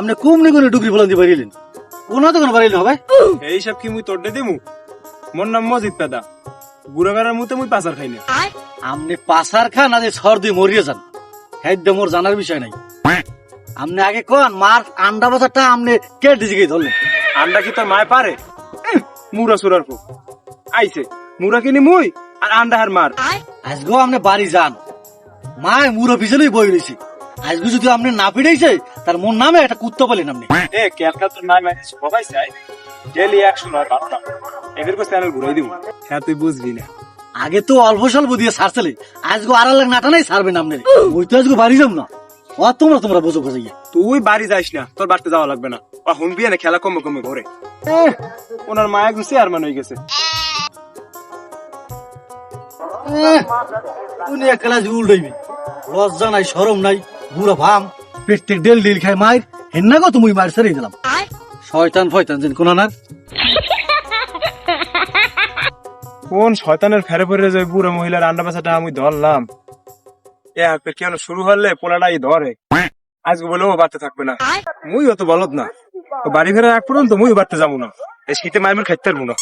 আপনি কমনি করে ডুগরি ফলান দিয়ে বাড়িলেন কোন তো কোনো বাড়িলেন ভাই এইসব কি মুই তোর দিমু মোর নাম মজিদ দাদা গুড়াগাড়ার মুতে মুই পাচার খাই না আপনি পাসার খান আজ সর্দি মরিয়ে যান খাদ্য মোর জানার বিষয় নাই আপনি আগে কোন মার আন্ডা বাজারটা আপনি কে ডিজিকে ধরলেন আন্ডা কি তোর মায় পারে মুরা সুরার খুব আইছে মুরা কিনি মুই আর আন্ডা হার মার আজগো আপনি বাড়ি যান মায় মুরো পিছনেই বই রয়েছে আজকে যদি আপনি না পিড়াইছে তার মন নামে একটা কুত্তা বলেন আপনি এ ক্যালকা তোর নাম আছে সবাই চাই ডেলি 100 আর 12 টাকা এদের কো চ্যানেল ঘুরাই দিব হ্যাঁ তুই বুঝবি না আগে তো অল্প স্বল্প দিয়ে সারছিলে আজকে আর লাখ নাটা নাই সারবেন আপনি ওই তো আজকে বাড়ি যাম না ও তোমরা বোঝো কোথায় গিয়ে তুই বাড়ি যাইস না তোর বাড়িতে যাওয়া লাগবে না ও হুনবি না খেলা কমে কমে ঘরে ওনার মায়া গুছে আর মান হয়ে গেছে উনি একটা উল্টাইবি লজ্জা নাই শরম নাই বুড়া ভাম পেট ডেল ডেল খাই মায়ের হেন্না গো তুমি মার ছেড়ে দিলাম শয়তান ফয়তান যেন কোন আনার কোন শয়তানের ফেরে পড়ে যায় বুড়ো মহিলার আন্ডা বাসাটা আমি ধরলাম এ আপনি কেন শুরু হলে পোলাটাই ধরে আজকে বলে ও বাড়তে থাকবে না মুই অত বলদ না ও বাড়ি ফেরার এক পর্যন্ত মুই বাড়তে যাবো না এই শীতে মায়ের খাইতে পারবো না